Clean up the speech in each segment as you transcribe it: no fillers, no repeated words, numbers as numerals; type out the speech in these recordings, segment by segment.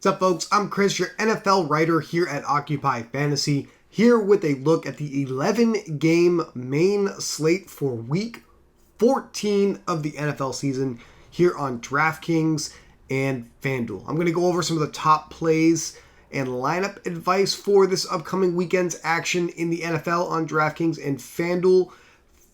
What's up, folks? I'm Chris, your NFL writer here at Occupy Fantasy, here with a look at the 11-game main slate for Week 14 of the NFL season here on DraftKings and FanDuel. I'm going to go over some of the top plays and lineup advice for this upcoming weekend's action in the NFL on DraftKings and FanDuel.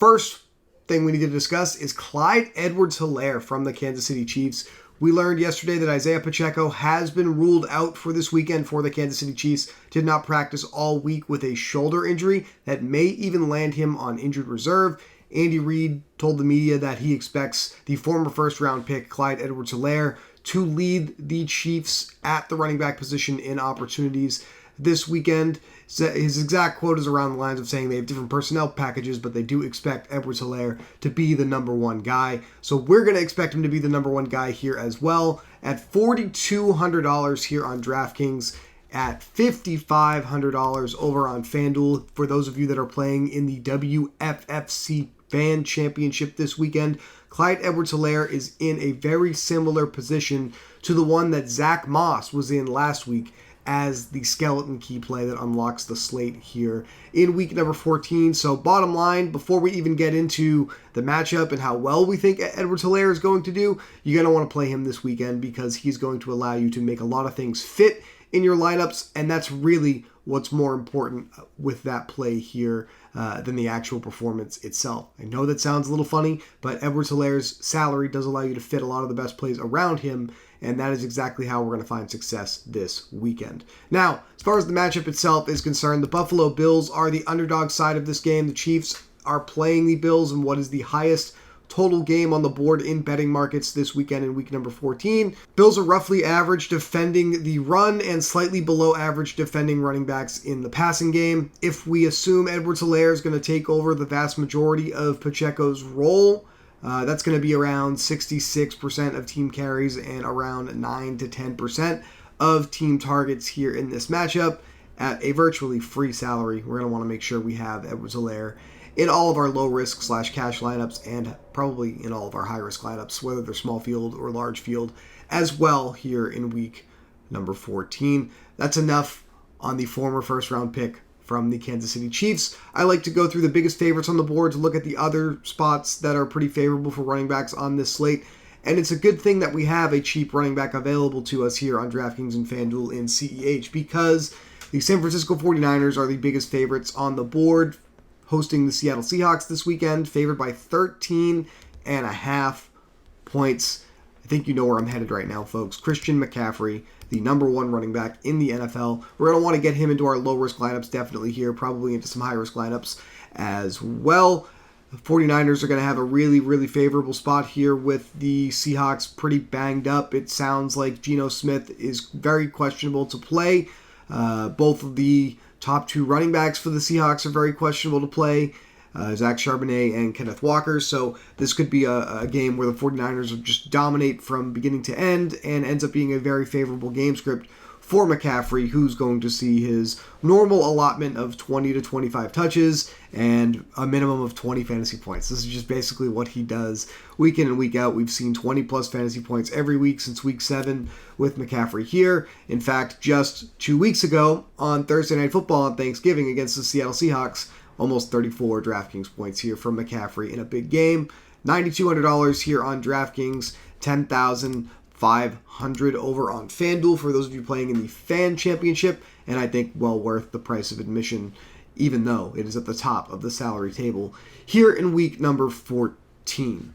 First thing we need to discuss is Clyde Edwards-Helaire from the Kansas City Chiefs. We learned yesterday that Isaiah Pacheco has been ruled out for this weekend for the Kansas City Chiefs. Did not practice all week with a shoulder injury that may even land him on injured reserve. Andy Reid told the media that he expects the former first-round pick Clyde Edwards-Helaire to lead the Chiefs at the running back position in opportunities this weekend. His exact quote is around the lines of saying they have different personnel packages, but they do expect Edwards-Helaire to be the number one guy. So we're going to expect him to be the number one guy here as well at $4,200 here on DraftKings, at $5,500 over on FanDuel. For those of you that are playing in the WFFC Fan Championship this weekend, Clyde Edwards-Helaire is in a very similar position to the one that Zach Moss was in last week as the skeleton key play that unlocks the slate here in week number 14. So bottom line, before we even get into the matchup and how well we think Edwards-Helaire is going to do, you're going to want to play him this weekend because he's going to allow you to make a lot of things fit in your lineups, and that's really what's more important with that play here than the actual performance itself. I know that sounds a little funny, but Edwards-Helaire's salary does allow you to fit a lot of the best plays around him, and that is exactly how we're going to find success this weekend. Now, as far as the matchup itself is concerned, the Buffalo Bills are the underdog side of this game. The Chiefs are playing the Bills in what is the highest total game on the board in betting markets this weekend in week number 14. Bills are roughly average defending the run and slightly below average defending running backs in the passing game. If we assume Edwards-Helaire is going to take over the vast majority of Pacheco's role, that's going to be around 66% of team carries and around 9 to 10% of team targets here in this matchup at a virtually free salary. We're going to want to make sure we have Edwards-Helaire in all of our low-risk / cash lineups and probably in all of our high-risk lineups, whether they're small field or large field, as well here in week number 14. That's enough on the former first-round pick from the Kansas City Chiefs. I like to go through the biggest favorites on the board to look at the other spots that are pretty favorable for running backs on this slate. And it's a good thing that we have a cheap running back available to us here on DraftKings and FanDuel in CEH, because the San Francisco 49ers are the biggest favorites on the board, hosting the Seattle Seahawks this weekend, favored by 13.5 points. I think you know where I'm headed right now, folks. Christian McCaffrey, the number one running back in the NFL. We're going to want to get him into our low-risk lineups definitely here, probably into some high-risk lineups as well. The 49ers are going to have a really, really favorable spot here with the Seahawks pretty banged up. It sounds like Geno Smith is very questionable to play. Both of the top two running backs for the Seahawks are very questionable to play, Zach Charbonnet and Kenneth Walker. So this could be a game where the 49ers will just dominate from beginning to end and ends up being a very favorable game script for McCaffrey, who's going to see his normal allotment of 20 to 25 touches and a minimum of 20 fantasy points. This is just basically what he does week in and week out. We've seen 20 plus fantasy points every week since week 7 with McCaffrey here. In fact, just 2 weeks ago on Thursday Night Football on Thanksgiving against the Seattle Seahawks, almost 34 DraftKings points here from McCaffrey in a big game. $9,200 here on DraftKings, $10,500 over on FanDuel for those of you playing in the Fan Championship, and I think well worth the price of admission, even though it is at the top of the salary table here in week number 14.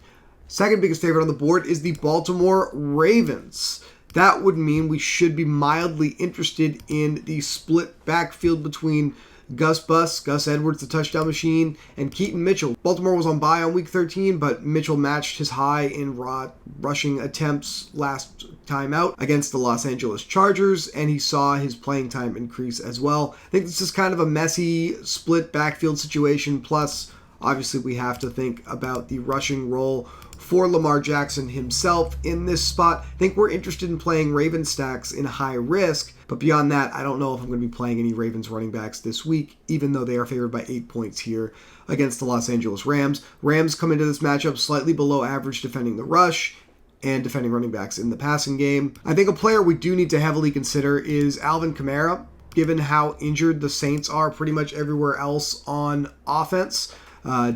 Second biggest favorite on the board is the Baltimore Ravens. That would mean we should be mildly interested in the split backfield between Gus Edwards, the touchdown machine, and Keaton Mitchell. Baltimore was on bye on week 13, but Mitchell matched his high in rushing attempts last time out against the Los Angeles Chargers, and he saw his playing time increase as well. I think this is kind of a messy split backfield situation, plus obviously we have to think about the rushing role for Lamar Jackson himself in this spot. I think we're interested in playing Ravens stacks in high risk, but beyond that, I don't know if I'm going to be playing any Ravens running backs this week, even though they are favored by 8 points here against the Los Angeles Rams. Rams come into this matchup slightly below average defending the rush, and defending running backs in the passing game. I think a player we do need to heavily consider is Alvin Kamara, given how injured the Saints are pretty much everywhere else on offense.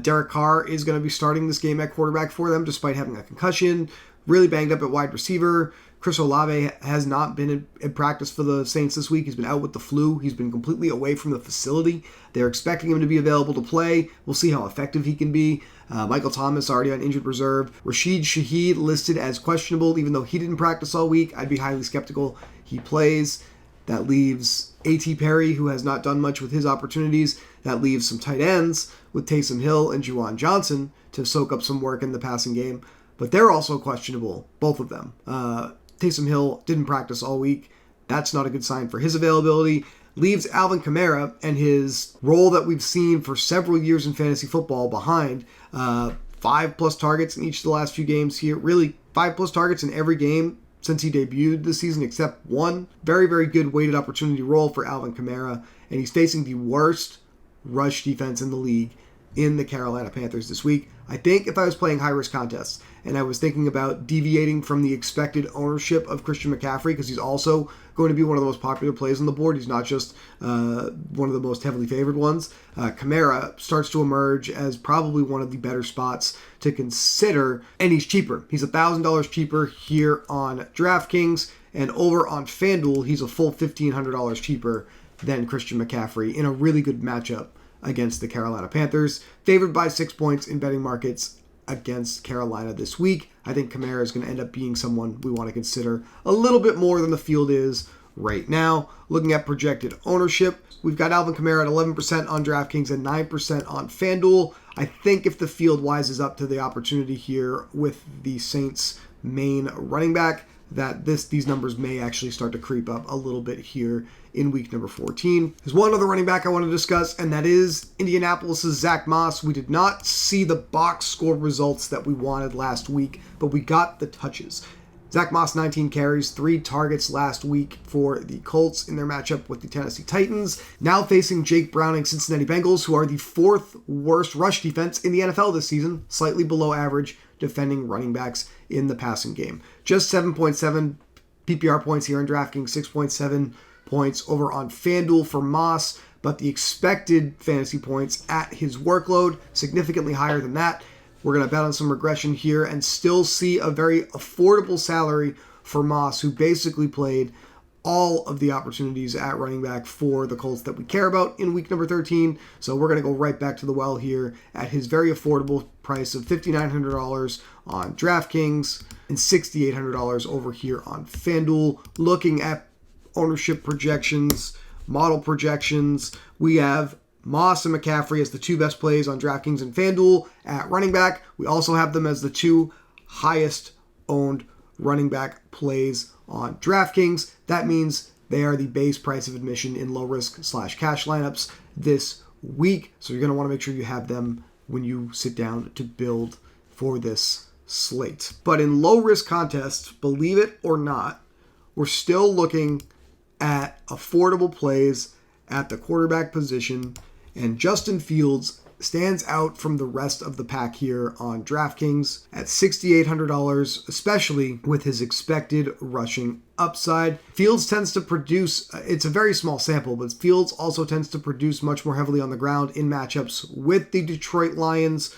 Derek Carr is going to be starting this game at quarterback for them despite having a concussion, really banged up at wide receiver. Chris Olave has not been in practice for the Saints this week. He's been out with the flu. He's been completely away from the facility. They're expecting him to be available to play. We'll see how effective he can be. Michael Thomas already on injured reserve. Rashid Shaheed listed as questionable, even though he didn't practice all week. I'd be highly skeptical he plays. That leaves A.T. Perry, who has not done much with his opportunities. That leaves some tight ends with Taysom Hill and Juwan Johnson to soak up some work in the passing game. But they're also questionable, both of them. Taysom Hill didn't practice all week. That's not a good sign for his availability. Leaves Alvin Kamara and his role that we've seen for several years in fantasy football behind. 5+ targets in each of the last few games here. Really, 5+ targets in every game since he debuted this season except one. Very, very good weighted opportunity role for Alvin Kamara. And he's facing the worst rush defense in the league in the Carolina Panthers this week. I think if I was playing high-risk contests and I was thinking about deviating from the expected ownership of Christian McCaffrey, because he's also going to be one of the most popular plays on the board. He's not just one of the most heavily favored ones. Kamara starts to emerge as probably one of the better spots to consider, and he's cheaper. He's $1,000 cheaper here on DraftKings, and over on FanDuel, he's a full $1,500 cheaper than Christian McCaffrey in a really good matchup against the Carolina Panthers. Favored by 6 points in betting markets against Carolina this week. I think Kamara is going to end up being someone we want to consider a little bit more than the field is right now. Looking at projected ownership, we've got Alvin Kamara at 11% on DraftKings and 9% on FanDuel. I think if the field wises up to the opportunity here with the Saints' main running back, that these numbers may actually start to creep up a little bit here in week number 14. There's one other running back I want to discuss, and that is Indianapolis' Zach Moss. We did not see the box score results that we wanted last week, but we got the touches. Zach Moss, 19 carries, 3 targets last week for the Colts in their matchup with the Tennessee Titans. Now facing Jake Browning Cincinnati Bengals, who are the 4th worst rush defense in the NFL this season, slightly below average defending running backs in the passing game. Just 7.7 PPR points here on DraftKings, 6.7 points over on FanDuel for Moss, but the expected fantasy points at his workload, significantly higher than that. We're going to bet on some regression here and still see a very affordable salary for Moss, who basically played all of the opportunities at running back for the Colts that we care about in week number 13. So we're going to go right back to the well here at his very affordable price of $5,900 on DraftKings and $6,800 over here on FanDuel. Looking at ownership projections, model projections, we have Moss and McCaffrey as the 2 best plays on DraftKings and FanDuel at running back. We also have them as the 2 highest owned running back plays on DraftKings. That means they are the base price of admission in low risk / cash lineups this week. So you're going to want to make sure you have them when you sit down to build for this slate. But in low risk contests, believe it or not, we're still looking at affordable plays at the quarterback position, and Justin Fields stands out from the rest of the pack here on DraftKings at $6,800, especially with his expected rushing upside. Fields tends to produce, it's a very small sample, but Fields also tends to produce much more heavily on the ground in matchups with the Detroit Lions.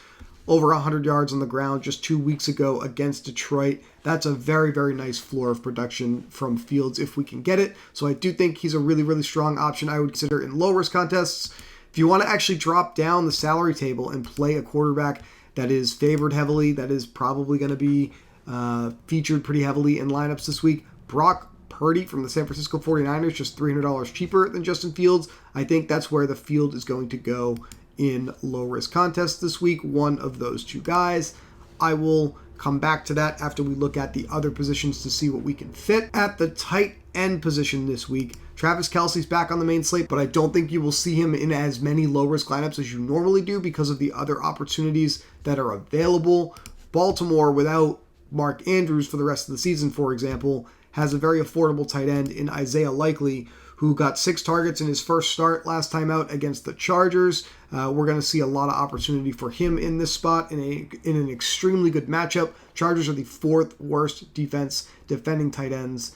Over 100 yards on the ground just 2 weeks ago against Detroit. That's a very, very nice floor of production from Fields if we can get it. So I do think he's a really, really strong option I would consider in low-risk contests. If you want to actually drop down the salary table and play a quarterback that is favored heavily, that is probably going to be featured pretty heavily in lineups this week, Brock Purdy from the San Francisco 49ers, just $300 cheaper than Justin Fields. I think that's where the field is going to go in low-risk contests this week, one of those 2 guys. I will come back to that after we look at the other positions to see what we can fit. At the tight end position this week, Travis Kelce's back on the main slate, but I don't think you will see him in as many low-risk lineups as you normally do because of the other opportunities that are available. Baltimore, without Mark Andrews for the rest of the season, for example, has a very affordable tight end in Isaiah Likely, who got 6 targets in his first start last time out against the Chargers. We're going to see a lot of opportunity for him in this spot in an extremely good matchup. Chargers are the 4th worst defense defending tight ends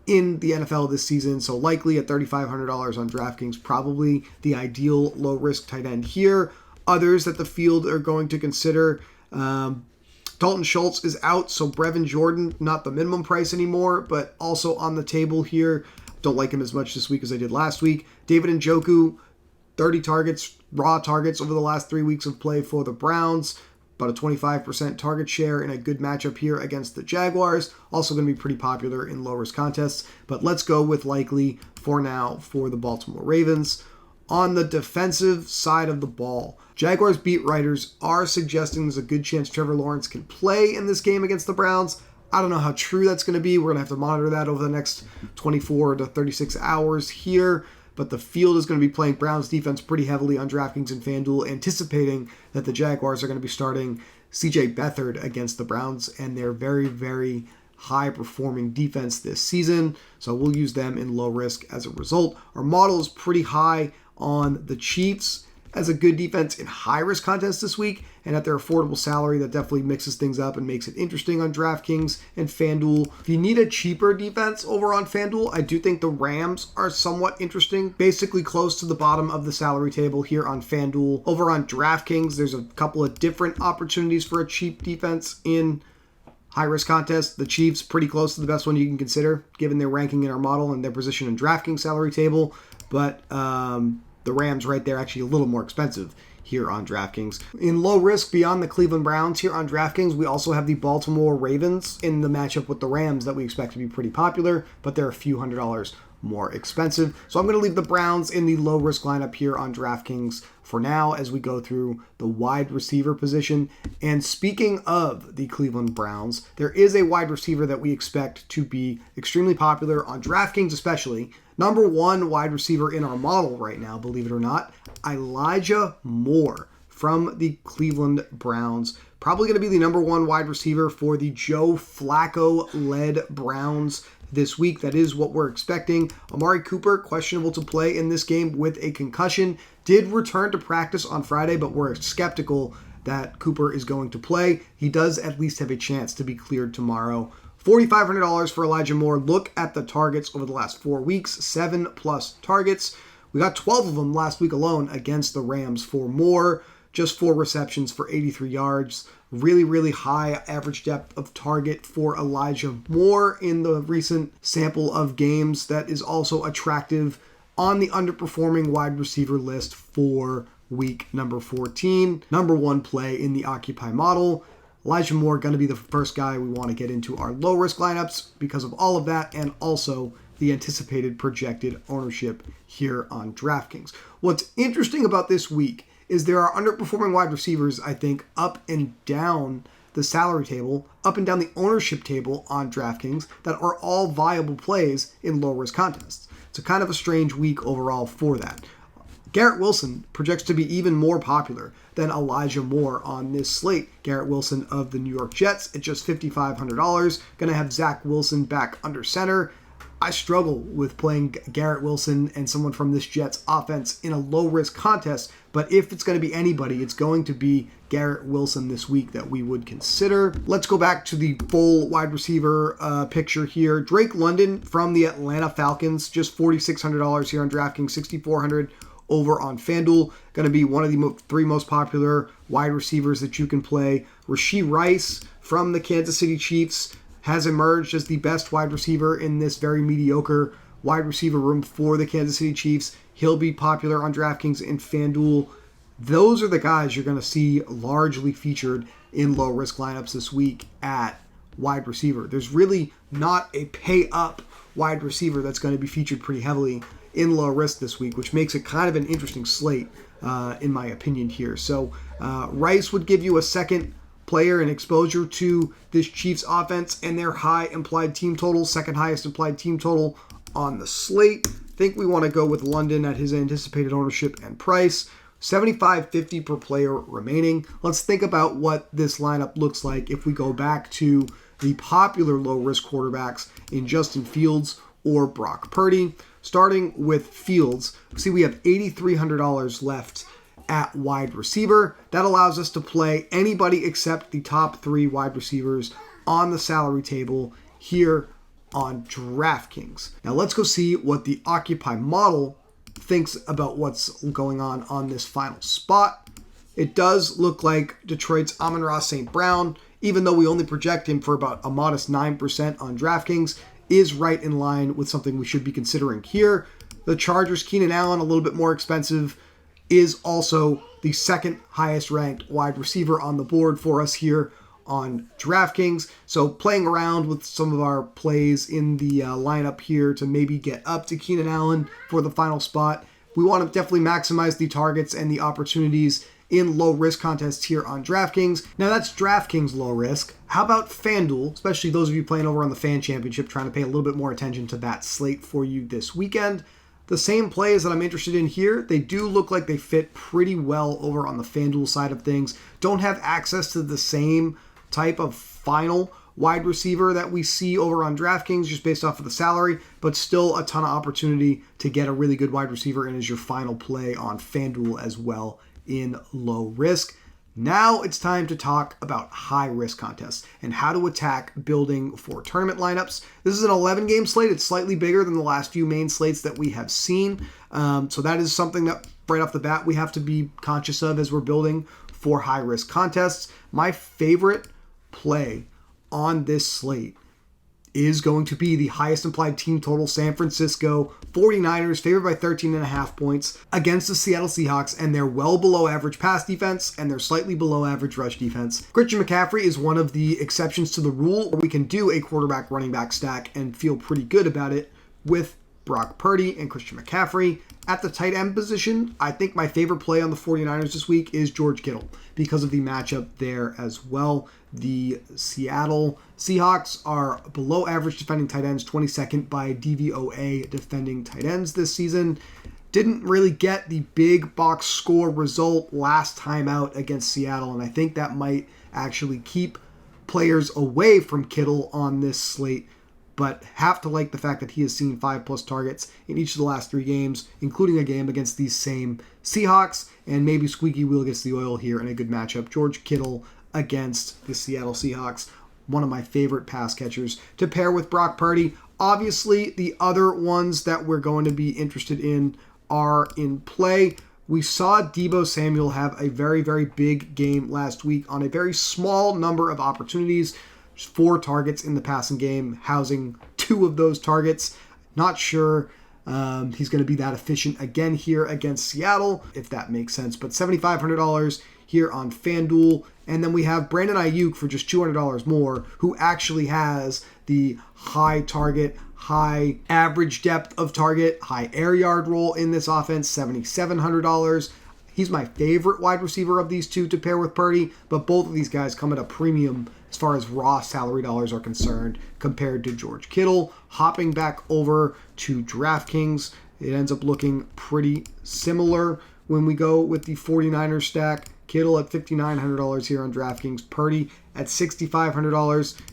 in the NFL this season, so likely at $3,500 on DraftKings, probably the ideal low-risk tight end here. Others that the field are going to consider, Dalton Schultz is out, so Brevin Jordan, not the minimum price anymore, but also on the table here. Don't like him as much this week as I did last week. David Njoku, 30 targets, raw targets over the last 3 weeks of play for the Browns. About a 25% target share in a good matchup here against the Jaguars. Also going to be pretty popular in low-risk contests. But let's go with likely for now for the Baltimore Ravens. On the defensive side of the ball, Jaguars beat writers are suggesting there's a good chance Trevor Lawrence can play in this game against the Browns. I don't know how true that's going to be. We're going to have to monitor that over the next 24 to 36 hours here. But the field is going to be playing Browns defense pretty heavily on DraftKings and FanDuel, anticipating that the Jaguars are going to be starting CJ Beathard against the Browns and their very, very high-performing defense this season. So we'll use them in low risk as a result. Our model is pretty high on the Chiefs as a good defense in high-risk contests this week, and at their affordable salary, that definitely mixes things up and makes it interesting on DraftKings and FanDuel. If you need a cheaper defense over on FanDuel, I do think the Rams are somewhat interesting, basically close to the bottom of the salary table here on FanDuel. Over on DraftKings, there's a couple of different opportunities for a cheap defense in high-risk contests. The Chiefs, pretty close to the best one you can consider, given their ranking in our model and their position in DraftKings salary table, but the Rams right there actually a little more expensive here on DraftKings. In low risk beyond the Cleveland Browns here on DraftKings, we also have the Baltimore Ravens in the matchup with the Rams that we expect to be pretty popular, but they're a few $100s more expensive. So I'm going to leave the Browns in the low risk lineup here on DraftKings for now as we go through the wide receiver position. And speaking of the Cleveland Browns, there is a wide receiver that we expect to be extremely popular on DraftKings especially. Number 1 wide receiver in our model right now, believe it or not, Elijah Moore from the Cleveland Browns. Probably going to be the number 1 wide receiver for the Joe Flacco-led Browns this week. That is what we're expecting. Amari Cooper, questionable to play in this game with a concussion, did return to practice on Friday, but we're skeptical that Cooper is going to play. He does at least have a chance to be cleared tomorrow. $4,500 for Elijah Moore. Look at the targets over the last 4 weeks, 7+ targets. We got 12 of them last week alone against the Rams for Moore. Just 4 receptions for 83 yards. Really, really high average depth of target for Elijah Moore in the recent sample of games. That is also attractive on the underperforming wide receiver list for week number 14. Number 1 play in the Occupy model. Elijah Moore going to be the first guy we want to get into our low-risk lineups because of all of that and also the anticipated projected ownership here on DraftKings. What's interesting about this week is there are underperforming wide receivers, I think, up and down the salary table, up and down the ownership table on DraftKings that are all viable plays in low-risk contests. It's a kind of a strange week overall for that. Garrett Wilson projects to be even more popular than Elijah Moore on this slate. Garrett Wilson of the New York Jets at just $5,500. Going to have Zach Wilson back under center. I struggle with playing Garrett Wilson and someone from this Jets offense in a low-risk contest, but if it's going to be anybody, it's going to be Garrett Wilson this week that we would consider. Let's go back to the full wide receiver picture here. Drake London from the Atlanta Falcons, just $4,600 here on DraftKings, $6,400 over on FanDuel. Going to be one of the 3 most popular wide receivers that you can play. Rashee Rice from the Kansas City Chiefs has emerged as the best wide receiver in this very mediocre wide receiver room for the Kansas City Chiefs. He'll be popular on DraftKings and FanDuel. Those are the guys you're going to see largely featured in low-risk lineups this week at wide receiver. There's really not a pay-up wide receiver that's going to be featured pretty heavily in low risk this week, which makes it kind of an interesting slate, in my opinion here. So Rice would give you a second player and exposure to this Chiefs offense and their high implied team total, second highest implied team total on the slate. I think we want to go with London at his anticipated ownership and price. $75.50 per player remaining. Let's think about what this lineup looks like if we go back to the popular low-risk quarterbacks in Justin Fields or Brock Purdy. starting with Fields. See, we have $8,300 left at wide receiver. That allows us to play anybody except the top 3 wide receivers on the salary table here on DraftKings. Now let's go see what the Occupy model thinks about what's going on this final spot. It does look like Detroit's Amon-Ra St. Brown, even though we only project him for about a modest 9% on DraftKings, is right in line with something we should be considering here. The Chargers' Keenan Allen, a little bit more expensive, is also the second highest ranked wide receiver on the board for us here on DraftKings. So playing around with some of our plays in the lineup here to maybe get up to Keenan Allen for the final spot. We want to definitely maximize the targets and the opportunities in low risk contests here on DraftKings. Now that's DraftKings low risk. How about FanDuel, especially those of you playing over on the Fan Championship, trying to pay a little bit more attention to that slate for you this weekend? The same plays that I'm interested in here, they do look like they fit pretty well over on the FanDuel side of things. Don't have access to the same type of final wide receiver that we see over on DraftKings just based off of the salary, but still a ton of opportunity to get a really good wide receiver and as your final play on FanDuel as well in low risk. Now it's time to talk about high risk contests and how to attack building for tournament lineups. This is an 11 game slate. It's slightly bigger than the last few main slates that we have seen. So that is something that right off the bat we have to be conscious of as we're building for high risk contests. My favorite play on this slate is going to be the highest implied team total San Francisco 49ers, favored by 13.5 points against the Seattle Seahawks, and their well below average pass defense and their slightly below average rush defense. Christian McCaffrey is one of the exceptions to the rule where we can do a quarterback running back stack and feel pretty good about it with Brock Purdy and Christian McCaffrey. At the tight end position, I think my favorite play on the 49ers this week is George Kittle because of the matchup there as well. The Seattle Seahawks are below average defending tight ends, 22nd by DVOA defending tight ends this season. Didn't really get the big box score result last time out against Seattle, and I think that might actually keep players away from Kittle on this slate, but have to like the fact that he has seen 5+ targets in each of the last 3 games, including a game against these same Seahawks, and maybe squeaky wheel gets the oil here in a good matchup. George Kittle against the Seattle Seahawks, one of my favorite pass catchers to pair with Brock Purdy. Obviously, the other ones that we're going to be interested in are in play. We saw Deebo Samuel have a very, very big game last week on a very small number of opportunities. 4 targets in the passing game, housing 2 of those targets. Not sure he's going to be that efficient again here against Seattle, if that makes sense. But $7,500 here on FanDuel. And then we have Brandon Ayuk for just $200 more, who actually has the high target, high average depth of target, high air yard role in this offense, $7,700. He's my favorite wide receiver of these 2 to pair with Purdy, but both of these guys come at a premium as far as raw salary dollars are concerned compared to George Kittle. Hopping back over to DraftKings, it ends up looking pretty similar when we go with the 49ers stack. Kittle at $5,900 here on DraftKings, Purdy at $6,500,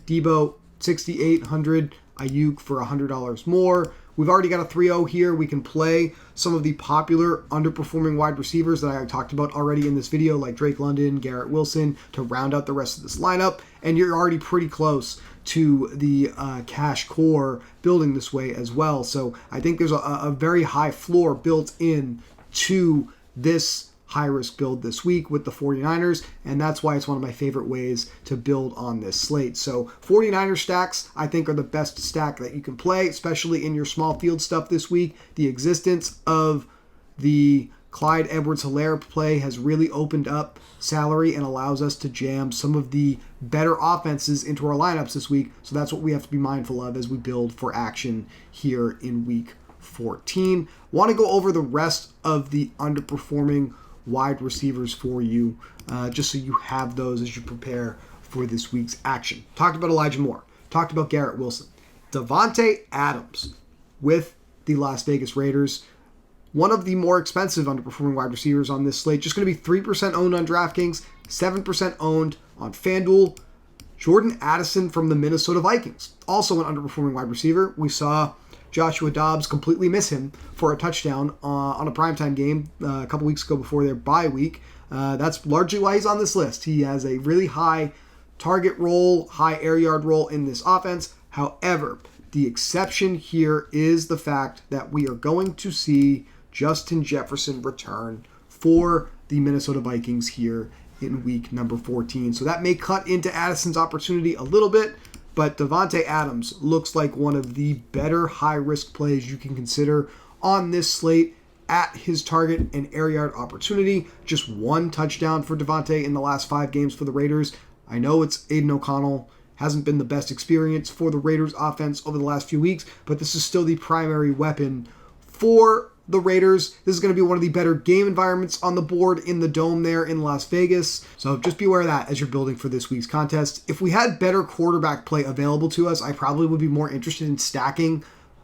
Deebo $6,800, Ayuk for $100 more. We've already got a 3-0 here. We can play some of the popular underperforming wide receivers that I talked about already in this video, like Drake London, Garrett Wilson, to round out the rest of this lineup. And you're already pretty close to the cash core building this way as well. So I think there's a very high floor built in to this high-risk build this week with the 49ers, and that's why it's one of my favorite ways to build on this slate. So 49er stacks, I think, are the best stack that you can play, especially in your small field stuff this week. The existence of the Clyde Edwards-Helaire play has really opened up salary and allows us to jam some of the better offenses into our lineups this week, so that's what we have to be mindful of as we build for action here in week 14. Want to go over the rest of the underperforming wide receivers for you, just so you have those as you prepare for this week's action. Talked about Elijah Moore. Talked about Garrett Wilson. Davante Adams with the Las Vegas Raiders. One of the more expensive underperforming wide receivers on this slate. Just going to be 3% owned on DraftKings, 7% owned on FanDuel. Jordan Addison from the Minnesota Vikings. Also an underperforming wide receiver. We saw Joshua Dobbs completely miss him for a touchdown on a primetime game a couple weeks ago before their bye week. That's largely why he's on this list. He has a really high target role, high air yard role in this offense. However, the exception here is the fact that we are going to see Justin Jefferson return for the Minnesota Vikings here in week number 14. So that may cut into Addison's opportunity a little bit, but Davante Adams looks like one of the better high-risk plays you can consider on this slate at his target and air yard opportunity. Just one touchdown for Davante in the last 5 games for the Raiders. I know it's Aiden O'Connell. Hasn't been the best experience for the Raiders offense over the last few weeks, but this is still the primary weapon for the Raiders. This is going to be one of the better game environments on the board in the Dome there in Las Vegas. So just be aware of that as you're building for this week's contest. If we had better quarterback play available to us, I probably would be more interested in stacking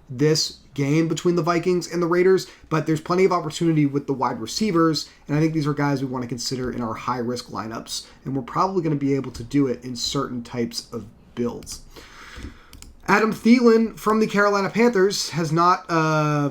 this game between the Vikings and the Raiders, but there's plenty of opportunity with the wide receivers, and I think these are guys we want to consider in our high-risk lineups, and we're probably going to be able to do it in certain types of builds. Adam Thielen from the Carolina Panthers has not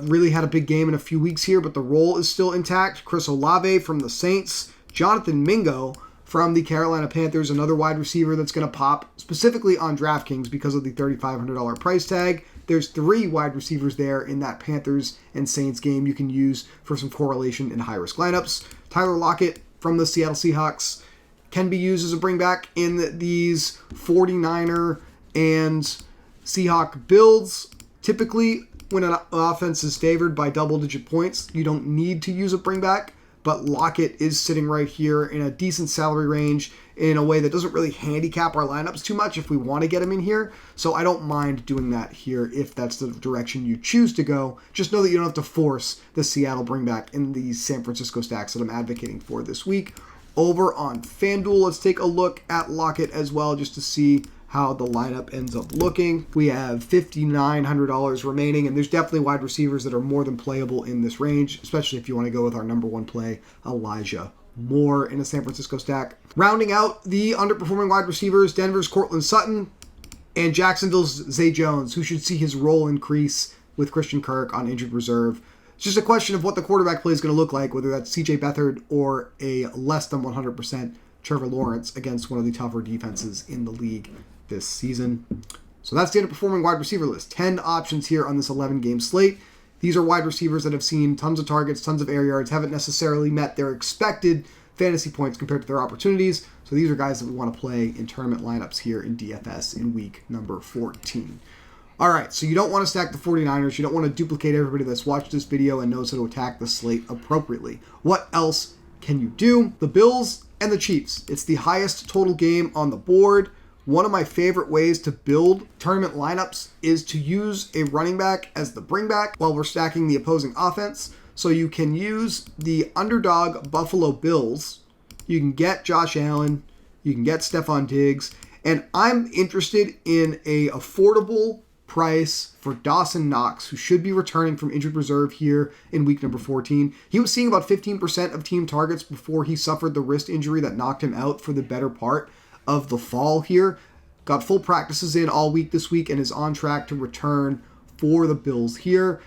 really had a big game in a few weeks here, but the role is still intact. Chris Olave from the Saints. Jonathan Mingo from the Carolina Panthers, another wide receiver that's going to pop specifically on DraftKings because of the $3,500 price tag. There's 3 wide receivers there in that Panthers and Saints game you can use for some correlation in high-risk lineups. Tyler Lockett from the Seattle Seahawks can be used as a bringback in these 49er and Seahawk builds. Typically, when an offense is favored by double-digit points, you don't need to use a bringback, but Lockett is sitting right here in a decent salary range in a way that doesn't really handicap our lineups too much if we want to get him in here. So I don't mind doing that here if that's the direction you choose to go. Just know that you don't have to force the Seattle bringback in the San Francisco stacks that I'm advocating for this week. Over on FanDuel, let's take a look at Lockett as well just to see how the lineup ends up looking. We have $5,900 remaining, and there's definitely wide receivers that are more than playable in this range, especially if you want to go with our number 1 play, Elijah Moore in a San Francisco stack. Rounding out the underperforming wide receivers, Denver's Cortland Sutton and Jacksonville's Zay Jones, who should see his role increase with Christian Kirk on injured reserve. It's just a question of what the quarterback play is going to look like, whether that's CJ Beathard or a less than 100% Trevor Lawrence against one of the tougher defenses in the league this season. So that's the underperforming wide receiver list. 10 options here on this 11-game slate. These are wide receivers that have seen tons of targets, tons of air yards, haven't necessarily met their expected fantasy points compared to their opportunities. So these are guys that we want to play in tournament lineups here in DFS in week number 14. All right, so you don't want to stack the 49ers. You don't want to duplicate everybody that's watched this video and knows how to attack the slate appropriately. What else can you do? The Bills and the Chiefs. It's the highest total game on the board. One of my favorite ways to build tournament lineups is to use a running back as the bringback while we're stacking the opposing offense. So you can use the underdog Buffalo Bills. You can get Josh Allen. You can get Stephon Diggs. And I'm interested in a affordable price for Dawson Knox, who should be returning from injured reserve here in week number 14. He was seeing about 15% of team targets before he suffered the wrist injury that knocked him out for the better part of the fall here. Got full practices in all week this week and is on track to return for the Bills here.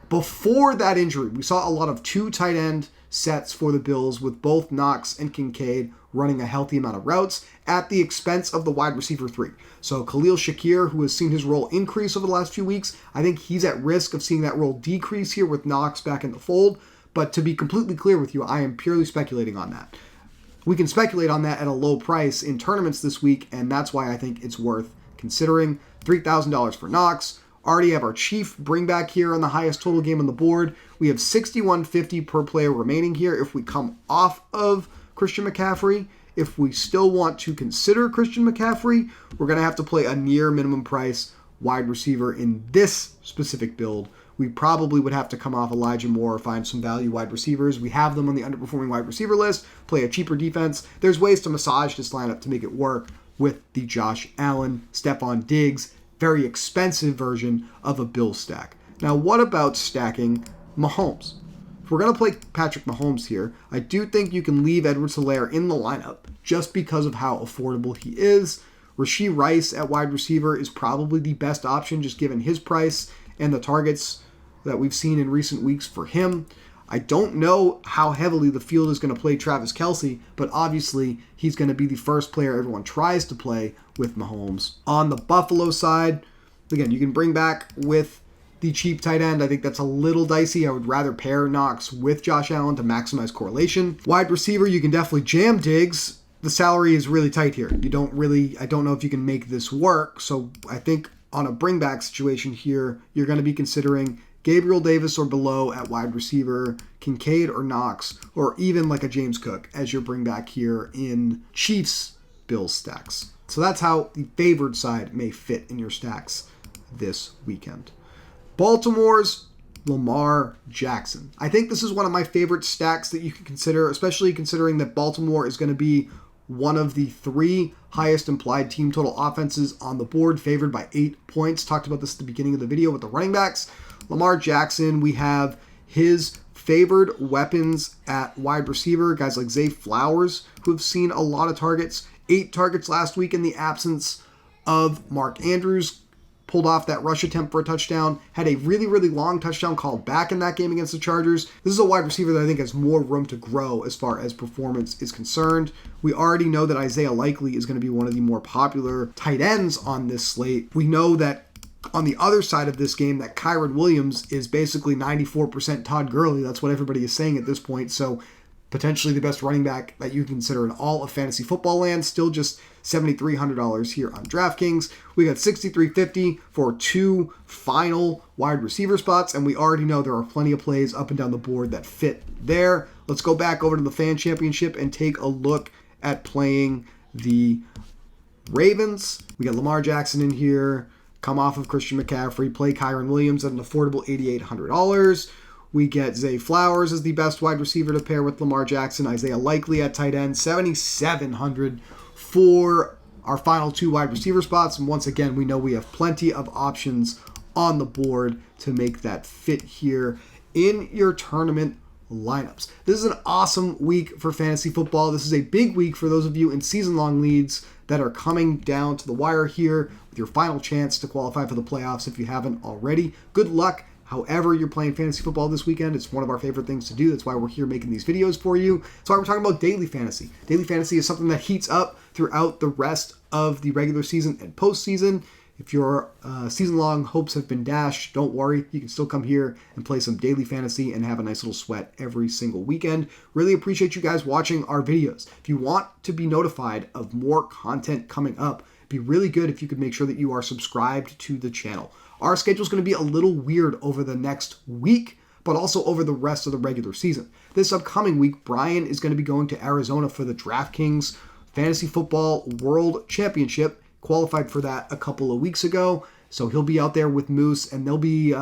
Before that injury, we saw a lot of 2 tight end sets for the Bills with both Knox and Kincaid running a healthy amount of routes at the expense of the wide receiver 3. So Khalil Shakir, who has seen his role increase over the last few weeks, I think he's at risk of seeing that role decrease here with Knox back in the fold. But to be completely clear with you, I am purely speculating on that. We can speculate on that at a low price in tournaments this week, and that's why I think it's worth considering. $3,000 for Knox. Already have our chief bringback here on the highest total game on the board. We have $6,150 per player remaining here if we come off of Christian McCaffrey. If we still want to consider Christian McCaffrey, we're going to have to play a near minimum price wide receiver in this specific build. We probably would have to come off Elijah Moore or find some value wide receivers. We have them on the underperforming wide receiver list, play a cheaper defense. There's ways to massage this lineup to make it work with the Josh Allen, Stephon Diggs, very expensive version of a Bill stack. Now, what about stacking Mahomes? If we're going to play Patrick Mahomes here, I do think you can leave Edwards-Helaire in the lineup just because of how affordable he is. Rashee Rice at wide receiver is probably the best option just given his price and the targets that we've seen in recent weeks for him. I don't know how heavily the field is going to play Travis Kelce, but obviously he's going to be the first player everyone tries to play with Mahomes. On the Buffalo side, again, you can bring back with the cheap tight end. I think that's a little dicey. I would rather pair Knox with Josh Allen to maximize correlation. Wide receiver, you can definitely jam Diggs. The salary is really tight here. I don't know if you can make this work. So I think on a bring back situation here, you're going to be considering Gabriel Davis or below at wide receiver, Kincaid or Knox, or even like a James Cook as your bring back here in Chiefs-Bills stacks. So that's how the favored side may fit in your stacks this weekend. Baltimore's Lamar Jackson. I think this is one of my favorite stacks that you can consider, especially considering that Baltimore is going to be one of the 3 highest implied team total offenses on the board, favored by 8 points. Talked about this at the beginning of the video with the running backs. Lamar Jackson, we have his favored weapons at wide receiver, guys like Zay Flowers, who have seen a lot of targets. 8 targets last week in the absence of Mark Andrews. Pulled off that rush attempt for a touchdown. Had a really, really long touchdown called back in that game against the Chargers. This is a wide receiver that I think has more room to grow as far as performance is concerned. We already know that Isaiah Likely is going to be one of the more popular tight ends on this slate. We know that on the other side of this game, that Kyren Williams is basically 94% Todd Gurley. That's what everybody is saying at this point. So potentially the best running back that you consider in all of fantasy football land. Still just $7,300 here on DraftKings. We got $6,350 for 2 final wide receiver spots, and we already know there are plenty of plays up and down the board that fit there. Let's go back over to the Fan Championship and take a look at playing the Ravens. We got Lamar Jackson in here. Come off of Christian McCaffrey, play Kyren Williams at an affordable $8,800. We get Zay Flowers as the best wide receiver to pair with Lamar Jackson. Isaiah Likely at tight end, $7,700 for our final 2 wide receiver spots. And once again, we know we have plenty of options on the board to make that fit here in your tournament lineups. This is an awesome week for fantasy football. This is a big week for those of you in season-long leagues that are coming down to the wire here with your final chance to qualify for the playoffs if you haven't already. Good luck. However you're playing fantasy football this weekend, it's one of our favorite things to do. That's why we're here making these videos for you. That's why we're talking about daily fantasy. Daily fantasy is something that heats up throughout the rest of the regular season and postseason. If your season-long hopes have been dashed, don't worry. You can still come here and play some daily fantasy and have a nice little sweat every single weekend. Really appreciate you guys watching our videos. If you want to be notified of more content coming up, it'd be really good if you could make sure that you are subscribed to the channel. Our schedule is going to be a little weird over the next week, but also over the rest of the regular season. This upcoming week, Brian is going to be going to Arizona for the DraftKings Fantasy Football World Championship. Qualified for that a couple of weeks ago. So he'll be out there with Moose, and they'll be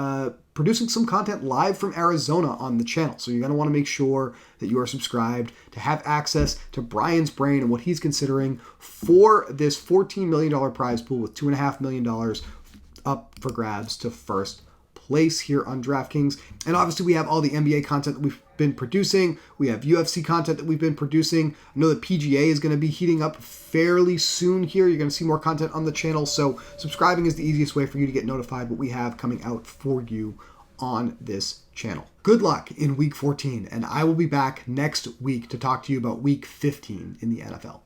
producing some content live from Arizona on the channel. So you're going to want to make sure that you are subscribed to have access to Brian's brain and what he's considering for this $14 million prize pool with $2.5 million up for grabs to first place here on DraftKings. And obviously we have all the NBA content that we've been producing. We have UFC content that we've been producing. I know the PGA is going to be heating up fairly soon here. You're going to see more content on the channel. So subscribing is the easiest way for you to get notified what we have coming out for you on this channel. Good luck in week 14, and I will be back next week to talk to you about week 15 in the NFL.